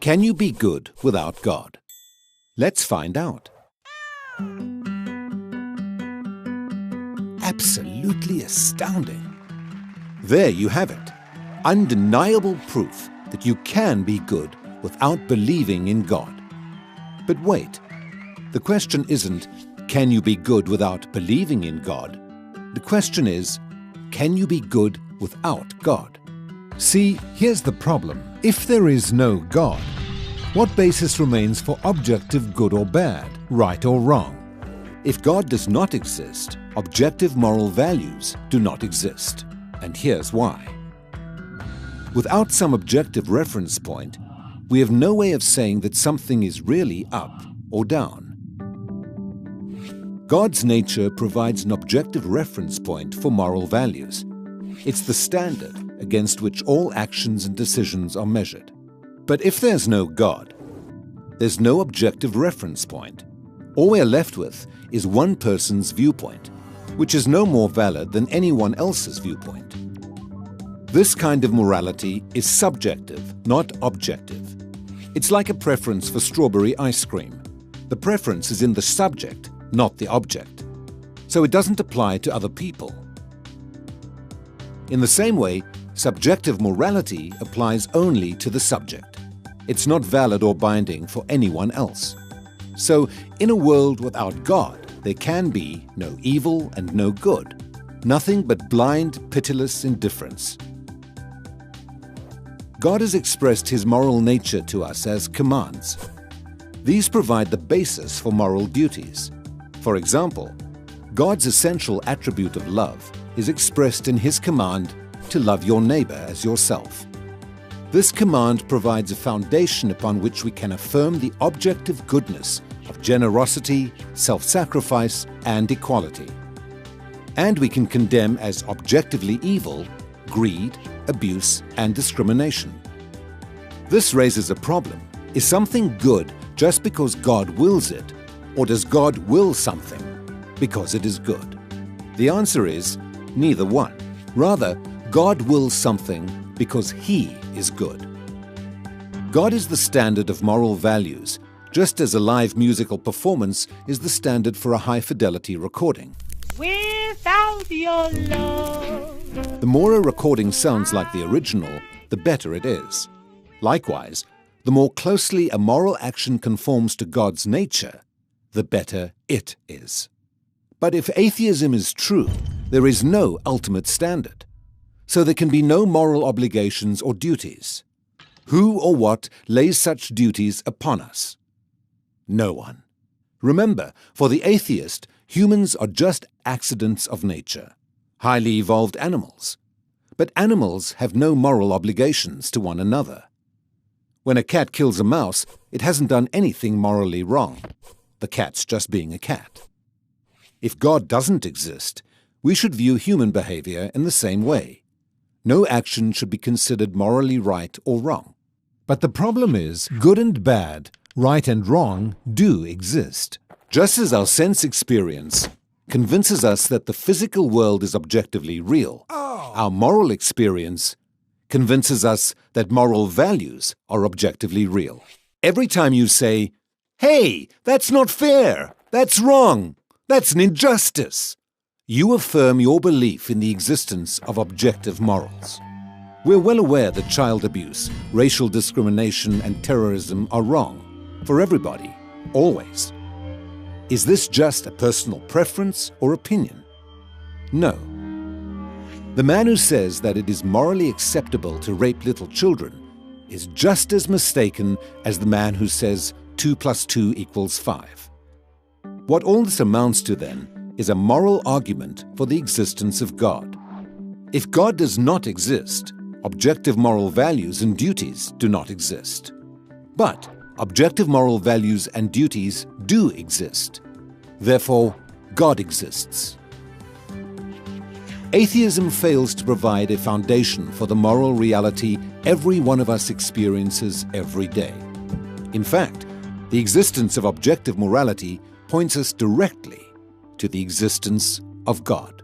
Can you be good without God? Let's find out. Absolutely astounding. There you have it. Undeniable proof that you can be good without believing in God. But wait, the question isn't, can you be good without believing in God? The question is, can you be good without God? See, here's the problem. If there is no God, what basis remains for objective good or bad, right or wrong? If God does not exist, objective moral values do not exist. And here's why. Without some objective reference point, we have no way of saying that something is really up or down. God's nature provides an objective reference point for moral values. It's the standard against which all actions and decisions are measured. But if there's no God, there's no objective reference point. All we're left with is one person's viewpoint, which is no more valid than anyone else's viewpoint. This kind of morality is subjective, not objective. It's like a preference for strawberry ice cream. The preference is in the subject, not the object. So it doesn't apply to other people. In the same way, subjective morality applies only to the subject. It's not valid or binding for anyone else. So, in a world without God, there can be no evil and no good, nothing but blind, pitiless indifference. God has expressed His moral nature to us as commands. These provide the basis for moral duties. For example, God's essential attribute of love is expressed in His command to love your neighbor as yourself. This command provides a foundation upon which we can affirm the objective goodness of generosity, self-sacrifice, and equality. And we can condemn as objectively evil greed, abuse, and discrimination. This raises a problem. Is something good just because God wills it, or does God will something because it is good? The answer is neither one. Rather, God wills something because He is good. God is the standard of moral values, just as a live musical performance is the standard for a high-fidelity recording. Without your love. The more a recording sounds like the original, the better it is. Likewise, the more closely a moral action conforms to God's nature, the better it is. But if atheism is true, there is no ultimate standard. So there can be no moral obligations or duties. Who or what lays such duties upon us? No one. Remember, for the atheist, humans are just accidents of nature, highly evolved animals. But animals have no moral obligations to one another. When a cat kills a mouse, it hasn't done anything morally wrong. The cat's just being a cat. If God doesn't exist, we should view human behavior in the same way. No action should be considered morally right or wrong. But the problem is, good and bad, right and wrong, do exist. Just as our sense experience convinces us that the physical world is objectively real, our moral experience convinces us that moral values are objectively real. Every time you say, "Hey, that's not fair, that's wrong, that's an injustice," you affirm your belief in the existence of objective morals. We're well aware that child abuse, racial discrimination, and terrorism are wrong for everybody, always. Is this just a personal preference or opinion? No. The man who says that it is morally acceptable to rape little children is just as mistaken as the man who says 2 + 2 = 5. What all this amounts to, then, is a moral argument for the existence of God. If God does not exist, objective moral values and duties do not exist. But objective moral values and duties do exist. Therefore, God exists. Atheism fails to provide a foundation for the moral reality every one of us experiences every day. In fact, the existence of objective morality points us directly to the existence of God.